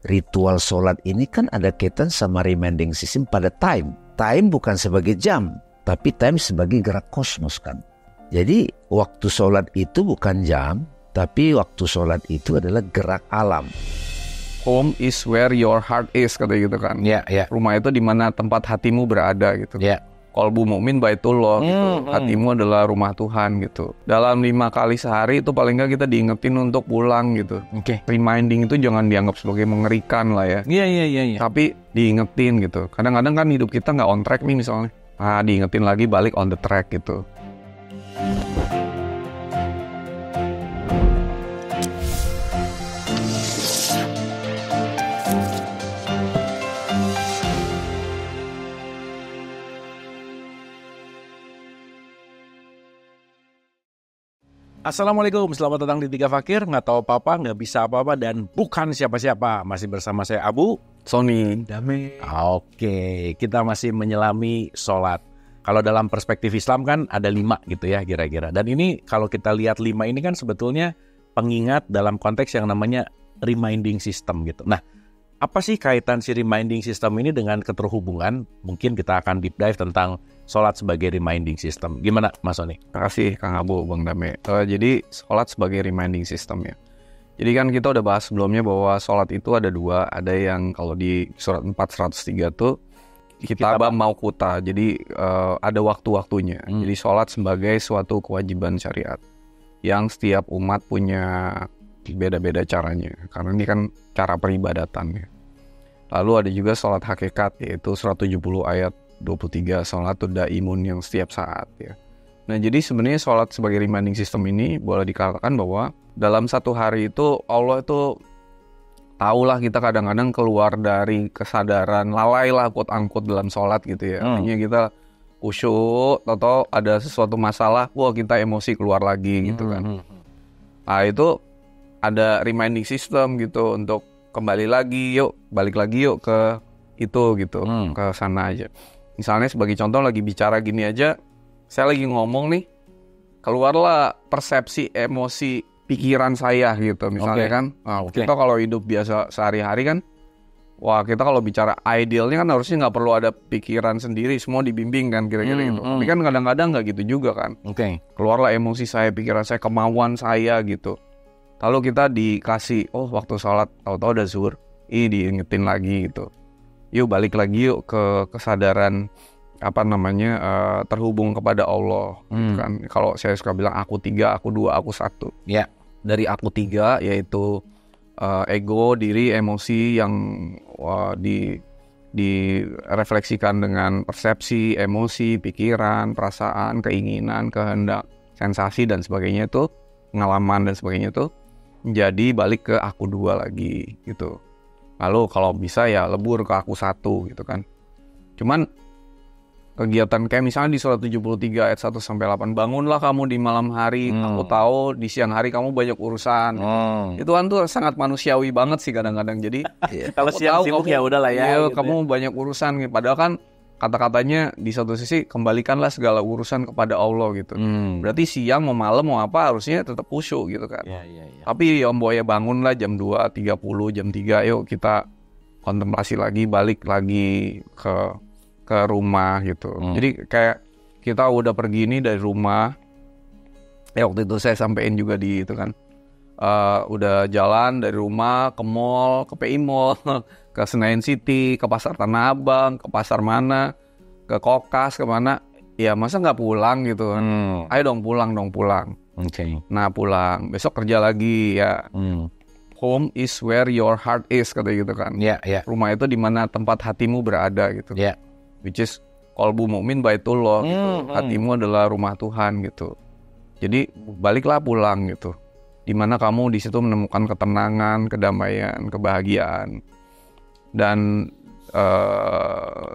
ritual sholat ini kan ada kaitan sama reminding system pada time. Time bukan sebagai jam, tapi time sebagai gerak kosmos kan. Jadi waktu sholat itu bukan jam, tapi waktu sholat itu adalah gerak alam. Home is where your heart is, kata gitu kan. Ya. Rumah itu di mana tempat hatimu berada gitu. Ya. Qalbu mu'min baitullah gitu. Hatimu adalah rumah Tuhan gitu. Dalam 5 kali sehari itu paling nggak kita diingetin untuk pulang gitu. Oke. Reminding itu jangan dianggap sebagai mengerikan lah ya. Iya. Tapi diingetin gitu. Kadang-kadang kan hidup kita nggak on track nih misalnya. Diingetin lagi balik on the track gitu. Assalamualaikum, selamat datang di Tiga Fakir. Nggak tahu apa-apa, nggak bisa apa-apa, dan bukan siapa-siapa. Masih bersama saya Abu, Sony, Dame. Oke, kita masih menyelami sholat. Kalau dalam perspektif Islam kan ada 5 gitu ya kira-kira. Dan ini kalau kita lihat 5 ini kan sebetulnya pengingat dalam konteks yang namanya reminding system gitu. Nah, apa sih kaitan si reminding system ini dengan keterhubungan? Mungkin kita akan deep dive tentang sholat sebagai reminding system. Gimana Mas Sony? Terima kasih Kang Abu, Bang Dame. Jadi sholat sebagai reminding system ya. Jadi kan kita udah bahas sebelumnya bahwa sholat itu ada 2. Ada yang kalau di surat 4:103 tuh kitabah mauquta. Jadi ada waktu-waktunya. Jadi sholat sebagai suatu kewajiban syariat yang setiap umat punya beda-beda caranya. Karena ini kan cara peribadatannya. Lalu ada juga sholat hakikat, yaitu 170 ayat 23, sholat daimun yang setiap saat ya. Nah jadi sebenarnya sholat sebagai reminding system ini boleh dikatakan bahwa dalam satu hari itu Allah itu tahulah kita kadang-kadang keluar dari kesadaran, lalai lah quote-unquote dalam sholat gitu ya. Artinya kita khusyuk, atau ada sesuatu masalah, wah kita emosi keluar lagi gitu kan. Nah itu ada reminding system gitu untuk kembali lagi, balik lagi ke itu gitu, ke sana aja. Misalnya sebagai contoh lagi bicara gini aja, saya lagi ngomong nih, keluarlah persepsi, emosi, pikiran saya gitu misalnya kan. Nah, kita kalau hidup biasa sehari-hari kan, wah kita kalau bicara idealnya kan harusnya nggak perlu ada pikiran sendiri, semua dibimbing kan kira-kira gitu. Tapi kan kadang-kadang nggak gitu juga kan. Keluarlah emosi saya, pikiran saya, kemauan saya gitu. Lalu kita dikasih, waktu sholat, tahu-tahu udah zuhur, diingetin lagi gitu. Yuk balik lagi ke kesadaran terhubung kepada Allah gitu kan. Kalau saya suka bilang aku 3, aku 2, aku 1. Ya. Dari aku 3 yaitu ego, diri, emosi yang direfleksikan dengan persepsi, emosi, pikiran, perasaan, keinginan, kehendak, sensasi dan sebagainya itu, pengalaman dan sebagainya itu menjadi balik ke aku 2 lagi gitu. Lalu kalau bisa ya lebur ke aku 1 gitu kan. Cuman kegiatan kayak misalnya di surat 73 ayat 1-8, bangunlah kamu di malam hari, aku tahu di siang hari kamu banyak urusan. Itu kan tuh sangat manusiawi banget sih kadang-kadang. Jadi kalau siang sibuk ya udahlah ya. Gitu kamu banyak urusan gitu. Padahal kan kata-katanya di satu sisi kembalikanlah segala urusan kepada Allah gitu. Berarti siang mau malam mau apa harusnya tetap khusyuk gitu kan. Tapi Om Boya bangunlah jam 2.30, jam 3, yuk kita kontemplasi lagi, balik lagi ke rumah gitu. Jadi kayak kita udah pergi nih dari rumah. Waktu itu saya sampein juga di itu kan. Udah jalan dari rumah ke mall, ke PI Mall, ke Senayan City, ke Pasar Tanah Abang, ke pasar mana, ke Kokas, kemana. Ya masa nggak pulang gitu kan. Ayo dong pulang. Nah pulang, besok kerja lagi ya. Home is where your heart is, kata gitu kan. Rumah itu di mana tempat hatimu berada gitu. Which is qalbu mu'min baitullah gitu. Hatimu adalah rumah Tuhan gitu. Jadi baliklah pulang gitu. Di mana kamu di situ menemukan ketenangan, kedamaian, kebahagiaan. Dan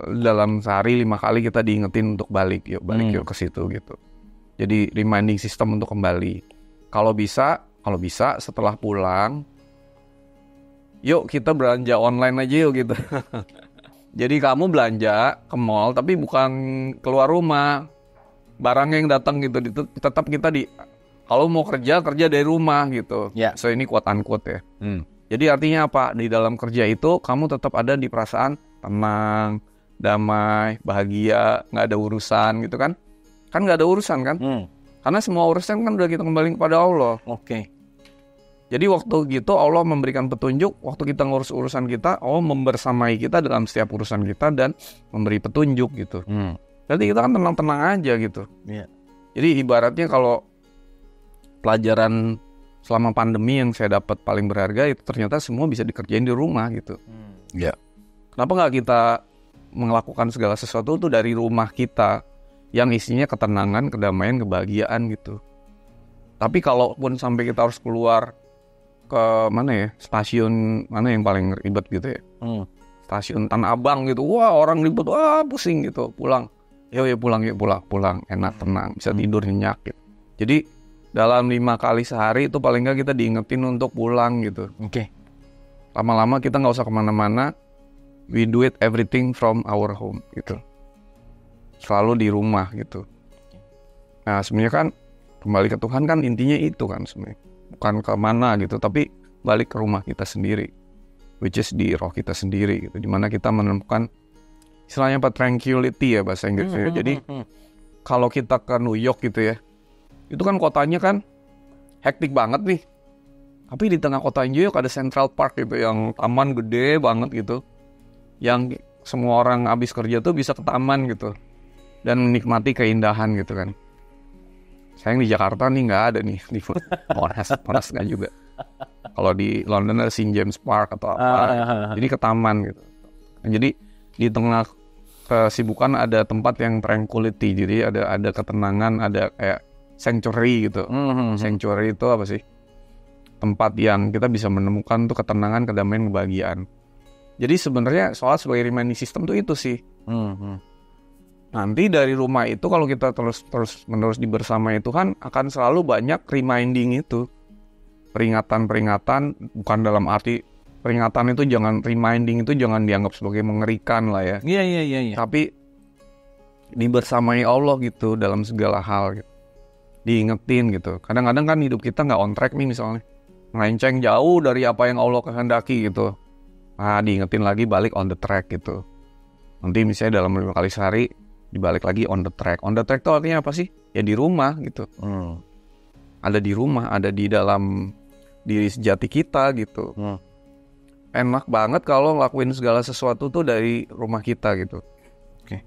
dalam sehari 5 kali kita diingetin untuk balik yuk ke situ gitu. Jadi reminding system untuk kembali. Kalau bisa setelah pulang, yuk kita belanja online aja yuk gitu. Jadi kamu belanja ke mall tapi bukan keluar rumah. Barang yang datang gitu tetap kita kalau mau kerja dari rumah gitu. So ini quote unquote ya. Jadi artinya apa? Di dalam kerja itu kamu tetap ada di perasaan tenang, damai, bahagia, nggak ada urusan gitu kan? Kan nggak ada urusan kan? Karena semua urusan kan udah kita kembali kepada Allah. Oke. Jadi waktu gitu Allah memberikan petunjuk, waktu kita ngurus urusan kita, Allah membersamai kita dalam setiap urusan kita dan memberi petunjuk gitu. Jadi kita kan tenang-tenang aja gitu. Iya. Jadi ibaratnya kalau pelajaran selama pandemi yang saya dapat paling berharga itu ternyata semua bisa dikerjain di rumah gitu. Ya. Kenapa nggak kita melakukan segala sesuatu itu dari rumah kita yang isinya ketenangan, kedamaian, kebahagiaan gitu. Tapi kalaupun sampai kita harus keluar ke mana ya, stasiun mana yang paling ribet gitu ya, stasiun Tanah Abang gitu, wah orang ribet, wah pusing gitu, pulang, yuk pulang, enak tenang, bisa tidur nyenyak gitu. Jadi dalam 5 kali sehari itu paling nggak kita diingetin untuk pulang gitu. Oke. Lama-lama kita nggak usah kemana-mana, we do it everything from our home gitu, selalu di rumah gitu. Nah sebenarnya kan kembali ke Tuhan kan intinya itu kan sebenarnya. Bukan kemana gitu, tapi balik ke rumah kita sendiri, which is di roh kita sendiri gitu, dimana kita menemukan istilahnya apa, tranquility ya bahasa Inggrisnya. Jadi kalau kita ke New York gitu ya, itu kan kotanya kan hektik banget nih, tapi di tengah kota New York ada Central Park gitu, yang taman gede banget gitu, yang semua orang habis kerja tuh bisa ke taman gitu dan menikmati keindahan gitu kan. Sayang di Jakarta nih nggak ada nih, di Monas nggak juga. Kalau di London ada St. James Park atau apa, jadi ke taman gitu. Nah, jadi di tengah kesibukan ada tempat yang tranquility, jadi ada ketenangan, ada kayak sanctuary gitu. Sanctuary itu apa sih? Tempat yang kita bisa menemukan tuh ketenangan, kedamaian, kebahagiaan. Jadi sebenarnya soal sebagai reminding system tuh itu sih. Nanti dari rumah itu kalau kita terus menerus dibersamai Tuhan, akan selalu banyak reminding itu, peringatan bukan dalam arti peringatan itu jangan, reminding itu jangan dianggap sebagai mengerikan lah ya. Iya. Tapi dibersamai Allah gitu dalam segala hal gitu, diingetin gitu. Kadang-kadang kan hidup kita nggak on track nih misalnya, melenceng jauh dari apa yang Allah kehendaki gitu. Nah diingetin lagi balik on the track gitu. Nanti misalnya dalam 5 kali sehari dibalik lagi on the track. On the track itu artinya apa sih? Ya di rumah gitu. Ada di rumah, ada di dalam diri sejati kita gitu. Enak banget kalau ngelakuin segala sesuatu tuh dari rumah kita gitu.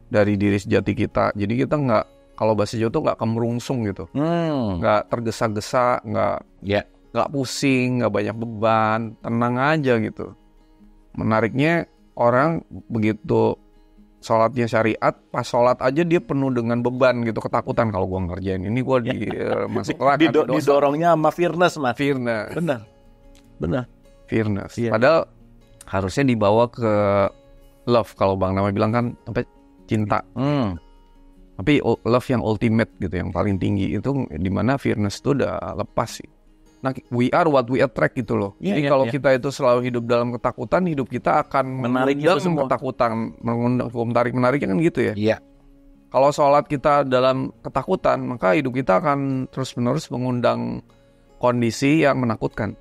Dari diri sejati kita. Jadi kita nggak, kalau bahasa Jawa tuh nggak kemerungsung gitu. Nggak tergesa-gesa, nggak pusing, nggak banyak beban, tenang aja gitu. Menariknya orang begitu sholatnya syariat, pas sholat aja dia penuh dengan beban gitu, ketakutan kalau gue ngerjain ini gue masuk neraka. Didorongnya sama fearness, Mas. Fearness. Benar. Fearness. Iya. Padahal harusnya dibawa ke love, kalau Bang Nama bilang kan sampai cinta. Tapi love yang ultimate gitu, yang paling tinggi itu dimana fearness itu udah lepas sih. Nah, we are what we attract gitu loh. Jadi kalau kita itu selalu hidup dalam ketakutan, hidup kita akan menarik itu semua. Ketakutan, mengundang hukum tarik-menariknya kan gitu ya. Iya. Kalau sholat kita dalam ketakutan, maka hidup kita akan terus-menerus mengundang kondisi yang menakutkan.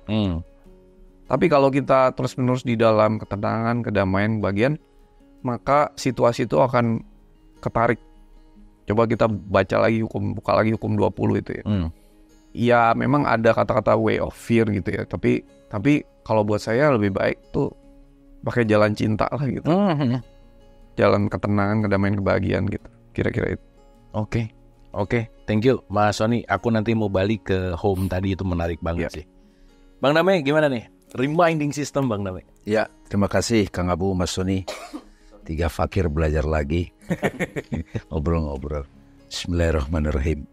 Tapi kalau kita terus-menerus di dalam ketenangan, kedamaian, kebahagiaan, maka situasi itu akan ketarik. Coba kita buka lagi hukum 20 itu ya. Ya memang ada kata-kata way of fear gitu ya, tapi kalau buat saya lebih baik tuh pakai jalan cinta lah gitu. Jalan ketenangan, kedamaian, kebahagiaan gitu. Kira-kira itu. Oke. Thank you Mas Sony. Aku nanti mau balik ke home tadi, itu menarik banget sih. Bang Dame gimana nih? Reminding system Bang Dame. Ya, terima kasih Kang Abu, Mas Sony. 3 fakir belajar lagi. Ngobrol-ngobrol. Bismillahirrahmanirrahim.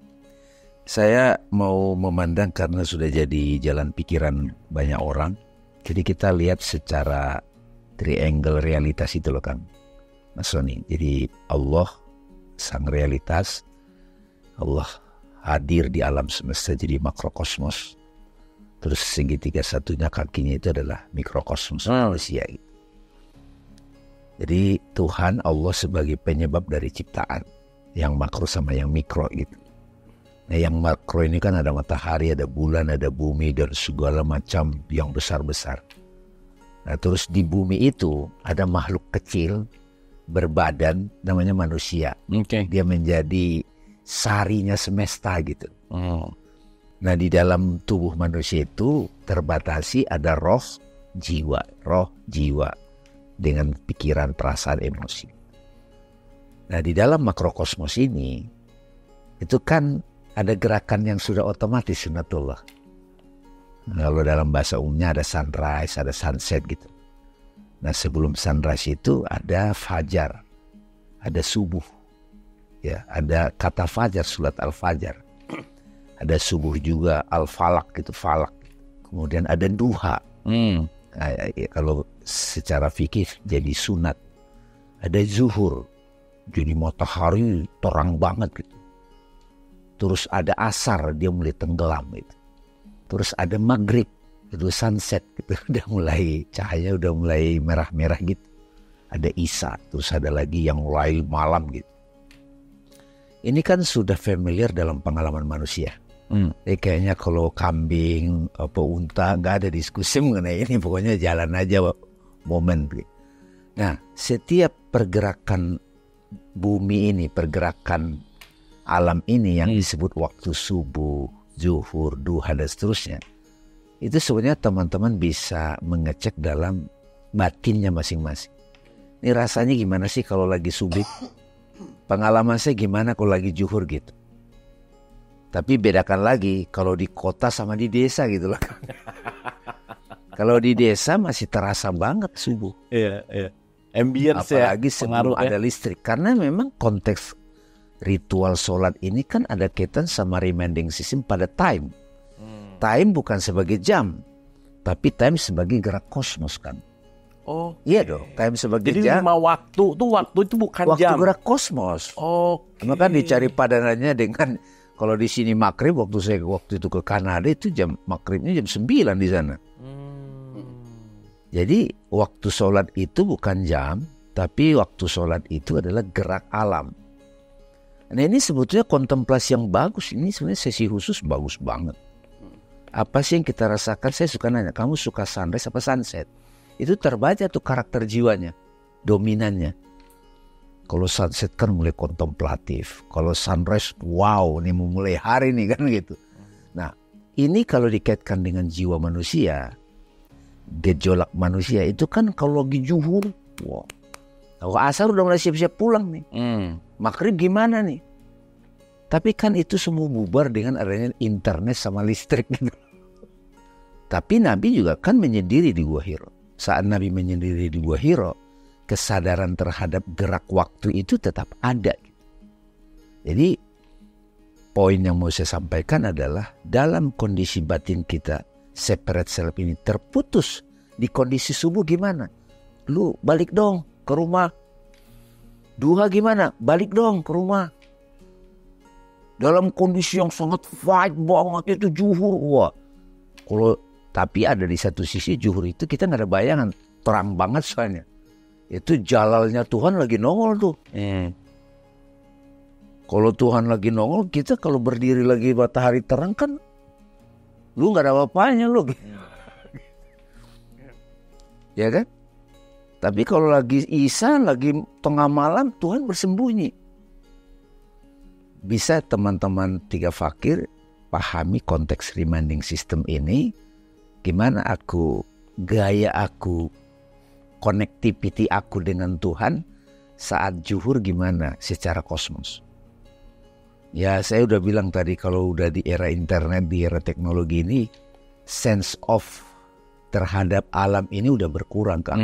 Saya mau memandang karena sudah jadi jalan pikiran banyak orang. Jadi kita lihat secara triangle realitas itu loh Kang Mas Sony. Jadi Allah sang realitas, Allah hadir di alam semesta jadi makrokosmos. Terus segitiga satunya kakinya itu adalah mikrokosmos manusia. Jadi Tuhan Allah sebagai penyebab dari ciptaan, yang makro sama yang mikro gitu. Nah yang makro ini kan ada matahari, ada bulan, ada bumi, dan segala macam yang besar-besar. Nah, terus di bumi itu ada makhluk kecil berbadan namanya manusia. Oke. Dia menjadi sarinya semesta gitu. Oh. Nah, di dalam tubuh manusia itu terbatasi ada roh, jiwa dengan pikiran, perasaan, emosi. Nah, di dalam makrokosmos ini itu kan ada gerakan yang sudah otomatis sunatullah. Kalau dalam bahasa umumnya ada sunrise, ada sunset gitu. Nah, sebelum sunrise itu ada fajar, ada subuh. Ya, ada kata fajar, surat al-fajar. Ada subuh juga, al-falak gitu, falak. Kemudian ada duha. Nah, kalau secara fikih jadi sunat. Ada zuhur, jadi matahari terang banget gitu. Terus ada asar, dia mulai tenggelam gitu. Terus ada maghrib, itu sunset gitu. Udah mulai cahaya, udah mulai merah-merah gitu. Ada isya, terus ada lagi yang mulai malam gitu. Ini kan sudah familiar dalam pengalaman manusia. Jadi kayaknya kalau kambing, unta, nggak ada diskusi mengenai ini. Pokoknya jalan aja momen. Nah, setiap pergerakan bumi ini, pergerakan alam ini yang disebut waktu subuh, zuhur, duha, dan seterusnya. Itu sebenarnya teman-teman bisa mengecek dalam batinnya masing-masing. Ini rasanya gimana sih kalau lagi subuh? Pengalaman saya gimana kalau lagi zuhur gitu. Tapi bedakan lagi kalau di kota sama di desa gitu loh. Kalau di desa masih terasa banget subuh. Iya. Ambience ya. Apalagi sebelum ada listrik. Karena memang konteks ritual sholat ini kan ada kaitan sama reminding system pada time. Time bukan sebagai jam, tapi time sebagai gerak kosmos kan. Oh, iya dong. Time sebagai jadi jam. 5 waktu itu bukan waktu jam. Waktu gerak kosmos. Maka kan dicari padanannya dengan kalau di sini maghrib, waktu itu ke Kanada itu jam maghribnya jam 9 di sana. Jadi waktu sholat itu bukan jam, tapi waktu sholat itu adalah gerak alam. Nah, ini sebetulnya kontemplasi yang bagus. Ini sebenarnya sesi khusus bagus banget. Apa sih yang kita rasakan? Saya suka nanya, kamu suka sunrise apa sunset? Itu terbaca tuh karakter jiwanya, dominannya. Kalau sunset kan mulai kontemplatif. Kalau sunrise, wow, ini mau mulai hari nih kan gitu. Nah, ini kalau dikaitkan dengan jiwa manusia, gejolak manusia itu kan kalau lagi zuhur, wow. Kalau asar udah mulai siap-siap pulang nih. Maghrib gimana nih? Tapi kan itu semua bubar dengan adanya internet sama listrik gitu. Tapi Nabi juga kan menyendiri di Gua Hiro. Saat Nabi menyendiri di Gua Hiro, kesadaran terhadap gerak waktu itu tetap ada. Jadi poin yang mau saya sampaikan adalah dalam kondisi batin kita, separate self ini terputus di kondisi subuh gimana? Lu balik dong ke rumah. Duha gimana? Balik dong ke rumah. Dalam kondisi yang sangat fight banget itu zuhur. Wah. Tapi ada di satu sisi zuhur itu kita nggak ada bayangan. Terang banget soalnya. Itu jalalnya Tuhan lagi nongol tuh. Kalau Tuhan lagi nongol, kita kalau berdiri lagi matahari terang kan lu nggak ada apa-apanya lu. Ya kan? Tapi kalau lagi isya, lagi tengah malam, Tuhan bersembunyi. Bisa teman-teman tiga fakir pahami konteks reminding system ini. Gimana gaya aku, connectivity aku dengan Tuhan saat zuhur gimana secara kosmos. Ya saya udah bilang tadi kalau udah di era internet, di era teknologi ini, sense of terhadap alam ini udah berkurang kan.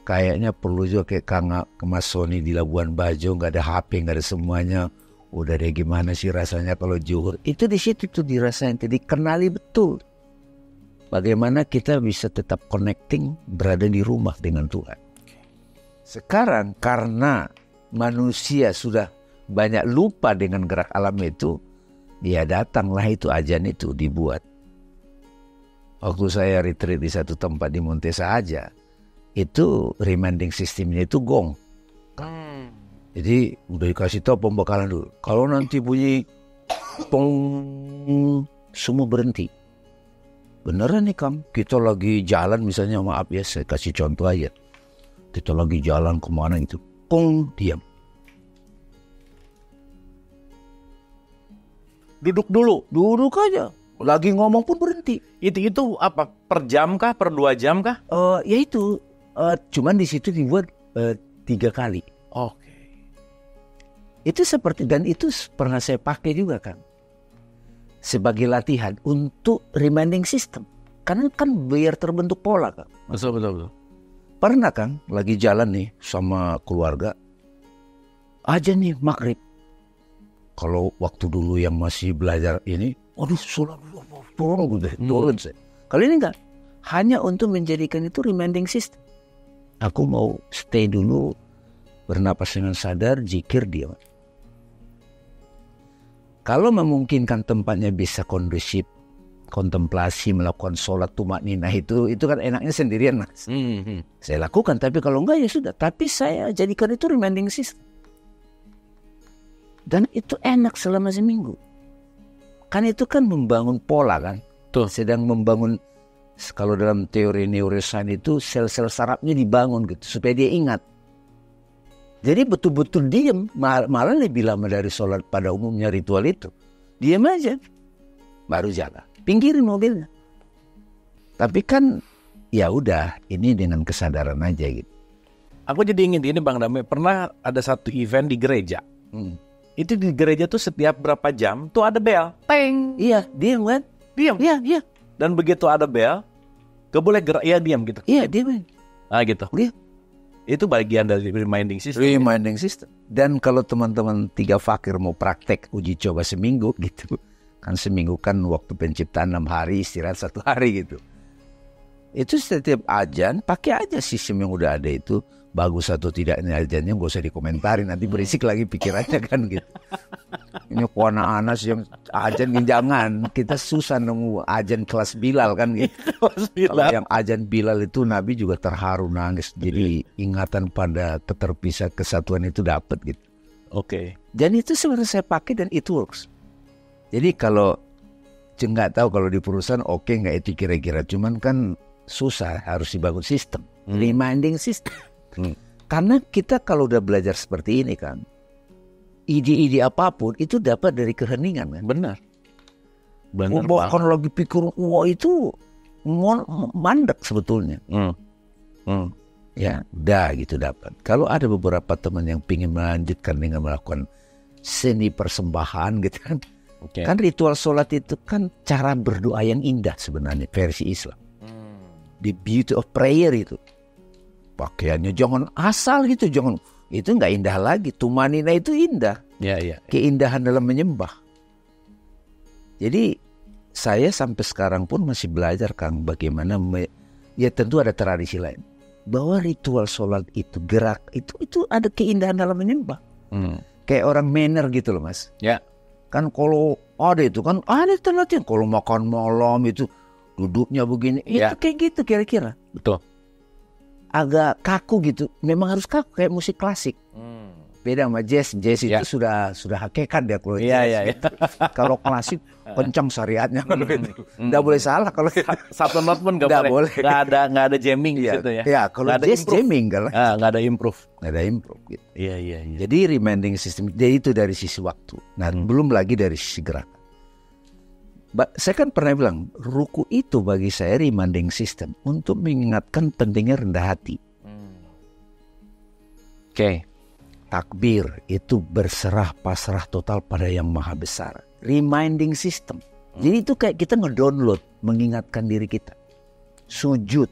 Kayaknya perlu juga kayak Mas Sony di Labuan Bajo, nggak ada HP, nggak ada semuanya. Udah deh gimana sih rasanya kalau zuhur. Itu di situ tuh dirasain, dikenali betul. Bagaimana kita bisa tetap connecting, berada di rumah dengan Tuhan. Sekarang karena manusia sudah banyak lupa dengan gerak alam itu, ya datanglah itu ajan itu dibuat. Waktu saya retreat di satu tempat di Montesa aja, itu reminding sistemnya itu gong. Jadi udah dikasih tahu pembekalan dulu. Kalau nanti bunyi pong, semua berhenti. beneran nih Kang, kita lagi jalan misalnya, maaf ya saya kasih contoh aja. Kita lagi jalan kemana gitu, kong diam. Duduk dulu. Duduk aja, lagi ngomong pun berhenti. Itu apa? Per jam kah? Per 2 jam kah? Ya itu, cuman di situ dibuat 3 kali. Oke. Itu seperti, dan itu pernah saya pakai juga kan, sebagai latihan untuk reminding system. Karena kan biar terbentuk pola kan. Betul. Pernah kan lagi jalan nih sama keluarga, aja nih maghrib. Kalau waktu dulu yang masih belajar ini, waduh sholat turun saya. Kali ini enggak, hanya untuk menjadikan itu reminding system. Aku mau stay dulu, bernapas dengan sadar, zikir, diam. Kalau memungkinkan tempatnya bisa kondusif, kontemplasi, melakukan sholat tumakninah itu kan enaknya sendirian Mas. Saya lakukan, tapi kalau enggak ya sudah. Tapi saya jadikan itu reminding system. Dan itu enak selama seminggu. Kan itu kan membangun pola kan. Tuh. Sedang membangun, kalau dalam teori neuroscience itu sel-sel sarafnya dibangun gitu supaya dia ingat. Jadi betul-betul diam, malah lebih lama dari sholat pada umumnya ritual itu. Diam aja, baru jalan, pinggirin mobilnya. Tapi kan ya udah, ini dengan kesadaran aja gitu. Aku jadi ingat ini Bang Dame, pernah ada satu event di gereja. Itu di gereja tuh setiap berapa jam tuh ada bel. Teng. Iya, diam kan? Diam. Iya. Dan begitu ada bel, gak boleh gerak, ya diam gitu. Iya, diam. Gitu. Iya. Itu bagian dari reminding system. Reminding system. Dan kalau teman-teman 3 fakir mau praktek uji coba seminggu gitu, kan seminggu kan waktu penciptaan 6 hari, istirahat 1 hari gitu. Itu setiap ajan pakai aja sistem yang udah ada itu. Bagus atau tidaknya ajannya gak usah dikomentarin, nanti berisik lagi pikirannya kan gitu. Ini kuana anas yang ajan, jangan, kita susah nemu ajan kelas Bilal kan gitu. Kalau yang ajan Bilal itu Nabi juga terharu nangis. Jadi ingatan pada keterpisah kesatuan itu dapat gitu. Oke. Dan itu sebenarnya saya pakai dan it works. Jadi kalau nggak tahu kalau di perusahaan oke nggak itu kira-kira, cuman kan susah, harus dibangun sistem, reminding system. Karena kita kalau udah belajar seperti ini kan, ide-ide apapun itu dapat dari keheningan kan. Benar. Kalau lagi pikir, wah itu mandek sebetulnya. Ya, udah gitu dapat. Kalau ada beberapa teman yang pingin melanjutkan dengan melakukan seni persembahan gitu kan. Kan ritual sholat itu kan cara berdoa yang indah sebenarnya versi Islam. The beauty of prayer itu. Pakaiannya jangan asal gitu, jangan, itu nggak indah lagi. Tumanina itu indah. Ya. Keindahan dalam menyembah. Jadi saya sampai sekarang pun masih belajar Kang bagaimana ya tentu ada tradisi lain. Bahwa ritual sholat itu gerak itu ada keindahan dalam menyembah. Kayak orang manner gitu loh Mas. Ya. Kan kalau ada itu kan ada latihan, kalau makan malam itu duduknya begini, itu kayak gitu kira-kira. Betul. Agak kaku gitu, memang harus kaku kayak musik klasik. Beda sama jazz itu sudah hakikat dia kalau jazz. Gitu. Kalau klasik kencang syariatnya kalau itu. Nggak boleh salah kalau satu not pun nggak boleh. Nggak ada jamming gitu ya. Ya kalau jazz jamming kan. Nggak ada improve. Gitu. Iya. Jadi reminding system itu dari sisi waktu. Nah belum lagi dari sisi gerakan. Saya kan pernah bilang, ruku itu bagi saya reminding system untuk mengingatkan pentingnya rendah hati. Takbir itu berserah pasrah total pada yang maha besar. Reminding system. Jadi itu kayak kita ngedownload, mengingatkan diri kita. Sujud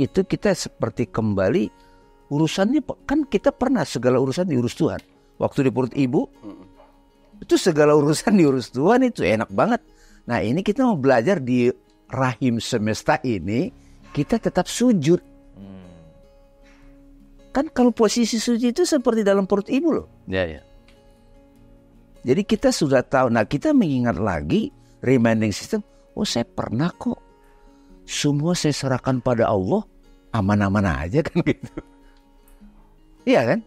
itu kita seperti kembali, urusannya kan kita pernah segala urusan diurus Tuhan. Waktu di perut ibu, itu segala urusan diurus Tuhan, itu enak banget. Nah ini kita mau belajar di rahim semesta ini, kita tetap sujud. Kan kalau posisi sujud itu seperti dalam perut ibu loh. Ya. Jadi kita sudah tahu. Nah kita mengingat lagi reminding system. Oh saya pernah kok. Semua saya serahkan pada Allah, aman-aman aja kan gitu. Iya kan?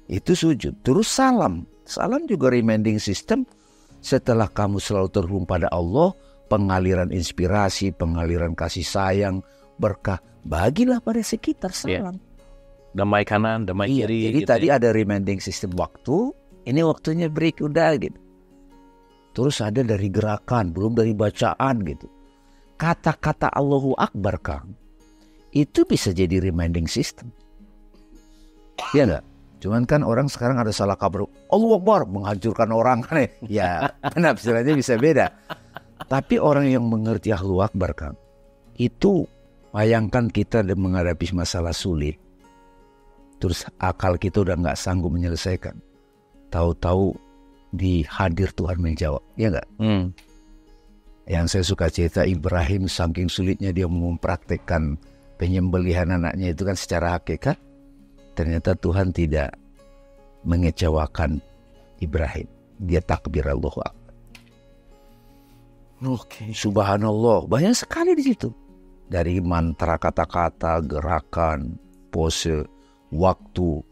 Itu sujud. Terus salam. Salam juga reminding system. Setelah kamu selalu terhubung pada Allah, pengaliran inspirasi, pengaliran kasih sayang, berkah, bagilah pada sekitar, salam. Damai kanan, damai kiri. Jadi gitu tadi ada reminding sistem waktu, ini waktunya break udah gitu. Terus ada dari gerakan, belum dari bacaan gitu. Kata-kata Allahu Akbar, Kang, itu bisa jadi reminding system. Iya enggak? Cuman kan orang sekarang ada salah kabar, Allahu Akbar menghancurkan orang kan ya. Penafsirannya bisa beda. Tapi orang yang mengerti Allahu Akbar, Kang, itu bayangkan kita menghadapi masalah sulit. Terus akal kita udah nggak sanggup menyelesaikan. Tahu-tahu di hadir Tuhan menjawab, ya nggak? Yang saya suka cerita Ibrahim, saking sulitnya dia mempraktekkan penyembelihan anaknya itu kan secara hakikat, ternyata Tuhan tidak mengecewakan Ibrahim. Dia takbir Allahu Akbar. Subhanallah, banyak sekali di situ. Dari mantra, kata-kata, gerakan, pose, waktu,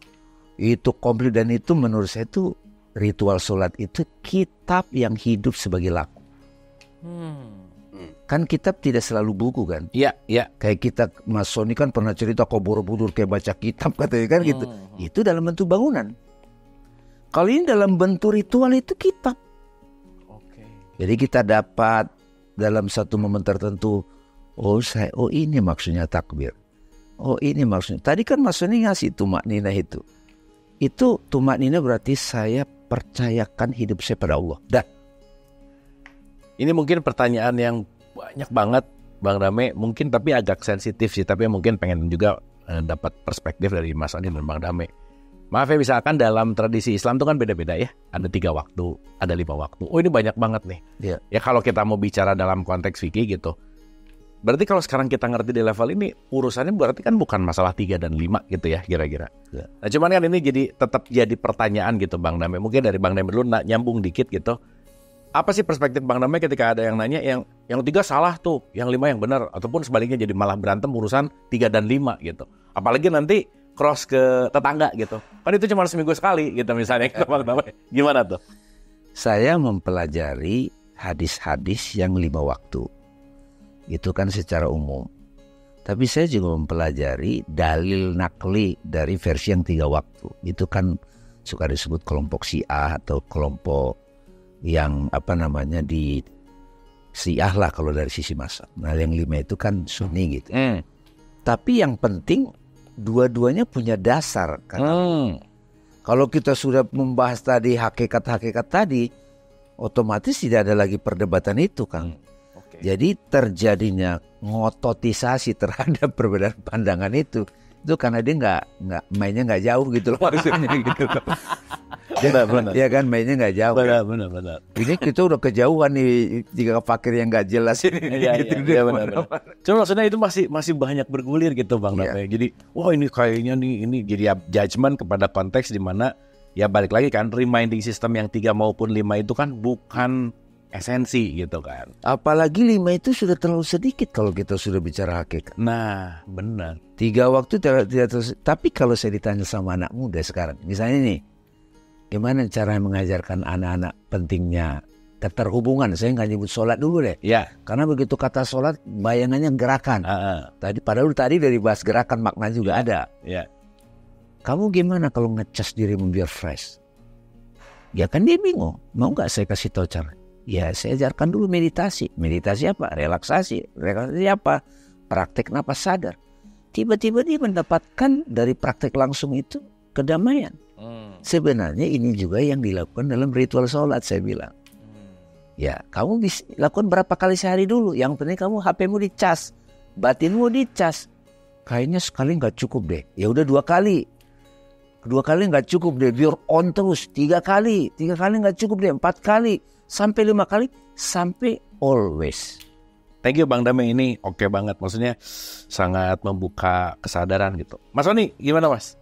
itu komplit. Dan itu menurut saya itu ritual sholat itu kitab yang hidup sebagai laku. Kan kitab tidak selalu buku kan? Iya. Kayak kita Mas Sony kan pernah cerita kok borobudur kayak baca kitab katanya kan gitu. Itu dalam bentuk bangunan. Kalau ini dalam bentuk ritual itu kitab. Jadi kita dapat dalam satu momen tertentu, oh ini maksudnya takbir. Oh ini maksudnya. Tadi kan Mas Sony ngasih tumak nina itu. Itu tumak nina berarti saya percayakan hidup saya pada Allah. Dah. Ini mungkin pertanyaan yang banyak banget Bang Dame, mungkin tapi agak sensitif sih, tapi mungkin pengen juga dapat perspektif dari Mas Andi dan Bang Dame. Maaf ya, misalkan dalam tradisi Islam itu kan beda-beda ya. Ada 3 waktu, ada 5 waktu. Oh ini banyak banget nih. Iya. Ya kalau kita mau bicara dalam konteks fikih gitu. Berarti kalau sekarang kita ngerti di level ini, urusannya berarti kan bukan masalah 3 dan 5 gitu ya kira-kira. Ya. Nah cuman kan ini tetap jadi pertanyaan gitu Bang Dame. Mungkin dari Bang Dame dulu nyambung dikit gitu. Apa sih perspektif Bang Dame ketika ada yang nanya yang 3 salah tuh, yang 5 yang benar, ataupun sebaliknya jadi malah berantem urusan 3 dan 5 gitu. Apalagi nanti cross ke tetangga gitu. Kan itu cuma seminggu sekali gitu misalnya. Bang Dame, gimana tuh? Saya mempelajari hadis-hadis yang 5 waktu. Itu kan secara umum. Tapi saya juga mempelajari dalil nakli dari versi yang 3 waktu. Itu kan suka disebut kelompok Syiah atau kelompok yang di Syiah lah kalau dari sisi mazhab. Nah yang 5 itu kan Sunni gitu. Tapi yang penting dua-duanya punya dasar kan. Kalau kita sudah membahas tadi hakikat-hakikat tadi, otomatis tidak ada lagi perdebatan itu kan. Jadi terjadinya ngototisasi terhadap perbedaan pandangan itu karena dia nggak mainnya nggak jauh gitu loh maksudnya gitu. Benar. Ya kan mainnya nggak jauh. Benar. Ini kita udah kejauhan nih jika fakir yang nggak jelas ini. Iya benar. Cuma maksudnya itu masih banyak bergulir gitu Bang Dame. Jadi wah ini kayaknya ini jadi judgement kepada konteks di mana ya balik lagi kan reminding system yang 3 maupun 5 itu kan bukan esensi gitu kan. Apalagi 5 itu sudah terlalu sedikit kalau kita sudah bicara hakikat. Nah benar. 3 waktu tidak terlalu. Tapi kalau saya ditanya sama anak muda sekarang, misalnya nih, gimana cara mengajarkan anak-anak pentingnya keterhubungan? Saya nggak nyebut sholat dulu deh. Ya. Karena begitu kata sholat bayangannya gerakan. Padahal tadi dari bahas gerakan makna juga ada. Ya. Kamu gimana kalau ngecas dirimu biar fresh? Ya kan dia bingung. Mau nggak saya kasih tahu cara? Ya saya ajarkan dulu meditasi. Meditasi apa? Relaksasi. Relaksasi apa? Praktek napas sadar. Tiba-tiba dia mendapatkan dari praktek langsung itu kedamaian. Sebenarnya ini juga yang dilakukan dalam ritual sholat saya bilang. Ya kamu bisa lakukan berapa kali sehari dulu. Yang penting kamu HPmu dicas, batinmu dicas. Kayaknya sekali nggak cukup deh. Ya udah 2 kali. 2 kali nggak cukup deh. Biar on terus. 3 kali. 3 kali nggak cukup deh. 4 kali. Sampai 5 kali. Sampai always. Thank you Bang Dame, ini oke banget. Maksudnya sangat membuka kesadaran gitu. Mas Oni gimana Mas?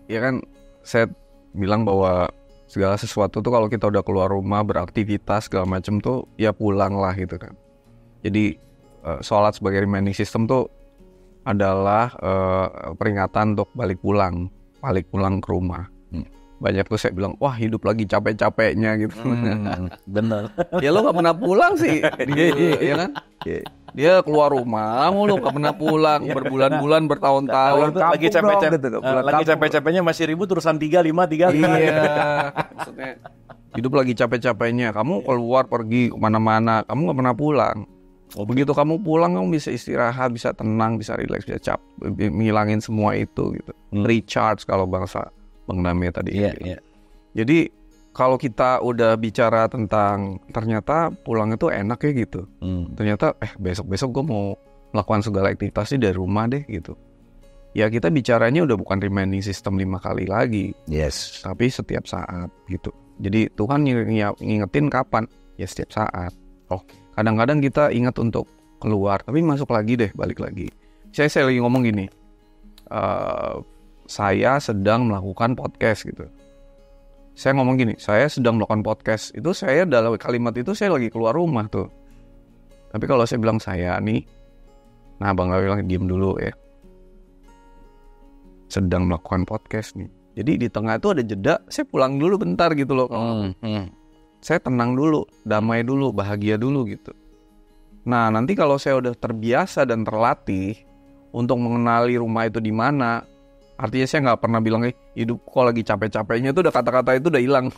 Ya kan saya bilang bahwa segala sesuatu tuh kalau kita udah keluar rumah beraktivitas segala macam tuh ya pulang lah gitu kan. Jadi sholat sebagai reminding system tuh adalah peringatan untuk balik pulang ke rumah. banyak tuh saya bilang, wah hidup lagi capek-capeknya gitu. Bener. Ya lo gak pernah pulang sih, ya kan? Dia keluar rumah mulu gak pernah pulang, berbulan-bulan, bertahun-tahun. Lagi capek-capeknya masih ribut urusan 3-5. Iya, maksudnya hidup lagi capek-capeknya. Kamu keluar pergi kemana-mana, kamu gak pernah pulang. Begitu kamu pulang, kamu bisa istirahat, bisa tenang, bisa relax, bisa ngilangin semua itu gitu. Recharge kalau bahasa Bang Dame tadi. Iya. Jadi kalau kita udah bicara tentang ternyata pulang itu enak ya gitu. Ternyata besok-besok gue mau melakukan segala aktivitasnya dari rumah deh gitu. Ya kita bicaranya udah bukan reminding system 5 kali lagi. Yes. Tapi setiap saat gitu. Jadi Tuhan ngingetin kapan? Ya setiap saat. Kadang-kadang kita ingat untuk keluar, tapi masuk lagi deh, balik lagi. Saya lagi ngomong gini. Saya sedang melakukan podcast gitu. Saya ngomong gini, saya sedang melakukan podcast. Itu saya dalam kalimat itu saya lagi keluar rumah tuh. Tapi kalau saya bilang saya nih, nah Bang Lawi bilang diem dulu ya. Sedang melakukan podcast nih. Jadi di tengah itu ada jeda, saya pulang dulu bentar gitu loh. Saya tenang dulu, damai dulu, bahagia dulu gitu. Nah nanti kalau saya udah terbiasa dan terlatih untuk mengenali rumah itu di mana, artinya saya nggak pernah bilang hidup kok lagi capek-capeknya itu udah kata-kata itu udah hilang.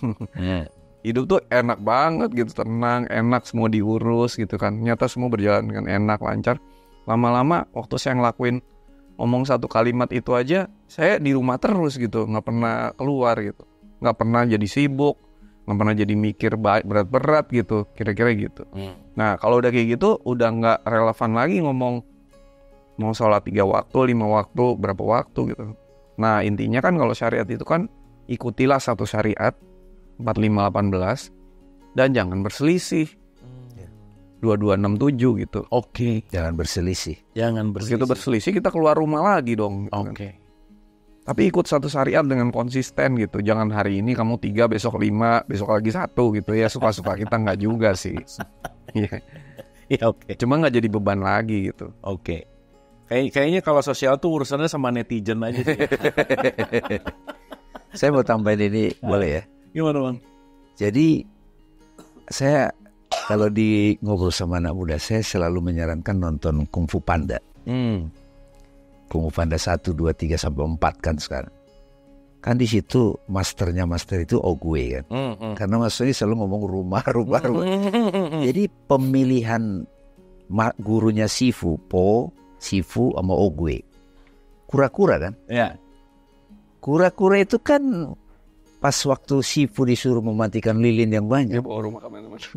Hidup tuh enak banget gitu, tenang, enak, semua diurus gitu kan. Nyata semua berjalan dengan enak, lancar. Lama-lama waktu saya ngomong satu kalimat itu aja, saya di rumah terus gitu, nggak pernah keluar gitu, nggak pernah jadi sibuk, nggak pernah jadi mikir berat-berat gitu, kira-kira gitu. Nah kalau udah kayak gitu, udah nggak relevan lagi ngomong mau sholat 3 waktu, 5 waktu, berapa waktu gitu. Nah intinya kan kalau syariat itu kan ikutilah satu syariat 4518 dan jangan berselisih 2267 gitu. Jangan berselisih. Begitu berselisih kita keluar rumah lagi dong gitu. Tapi ikut satu syariat dengan konsisten gitu. Jangan hari ini kamu 3, besok 5, besok lagi 1 gitu ya. Suka-suka kita nggak juga sih. Cuma nggak jadi beban lagi gitu. Kayaknya kalau sosial tuh urusannya sama netizen aja sih. Saya mau tambahin ini, boleh ya? Gimana Bang? Jadi saya kalau di ngobrol sama anak muda, saya selalu menyarankan nonton Kung Fu Panda. Kung Fu Panda 1, 2, 3 sampai 4 kan sekarang. Kan di situ master itu Oogway kan. Karena masternya selalu ngomong rumah. Jadi pemilihan gurunya Sifu sama Oogway. Kura-kura kan? Iya. Kura-kura itu kan pas waktu Sifu disuruh mematikan lilin yang banyak. Dia bawa rumah kemana-mana.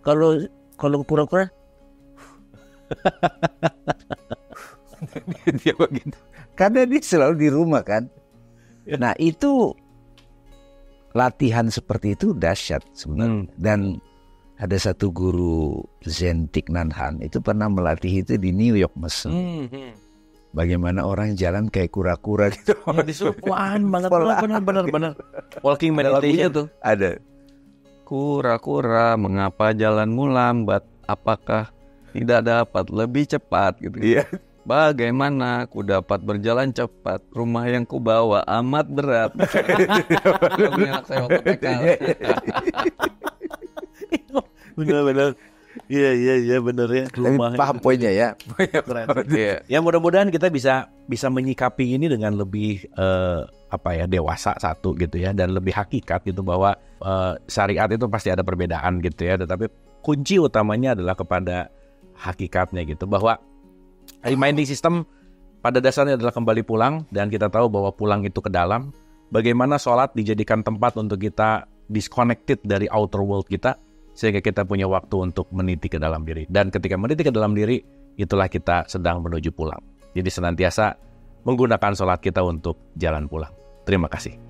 Kalau kura-kura dia begitu. Karena dia selalu di rumah kan. Nah itu latihan seperti itu dahsyat sebenarnya. Dan ada satu guru Zen Thich Nhat Hanh itu pernah melatih itu di New York Mesem. Bagaimana orang jalan kayak kura-kura gitu. Disuruh pelan banget. Benar. Walking meditation tuh. Ada. Kura-kura, mengapa jalanmu lambat? Apakah tidak dapat lebih cepat gitu? Iya. Bagaimana ku dapat berjalan cepat? Rumah yang ku bawa amat berat. Anak saya waktu PK. Benar. Iya benar ya. Tapi paham poinnya ya. Ya mudah-mudahan kita bisa menyikapi ini dengan lebih dewasa satu gitu ya, dan lebih hakikat gitu bahwa syariat itu pasti ada perbedaan gitu ya, tetapi kunci utamanya adalah kepada hakikatnya gitu, bahwa reminding system pada dasarnya adalah kembali pulang, dan kita tahu bahwa pulang itu ke dalam. Bagaimana sholat dijadikan tempat untuk kita disconnected dari outer world kita, sehingga kita punya waktu untuk meniti ke dalam diri. Dan ketika meniti ke dalam diri, itulah kita sedang menuju pulang. Jadi senantiasa menggunakan sholat kita untuk jalan pulang. Terima kasih.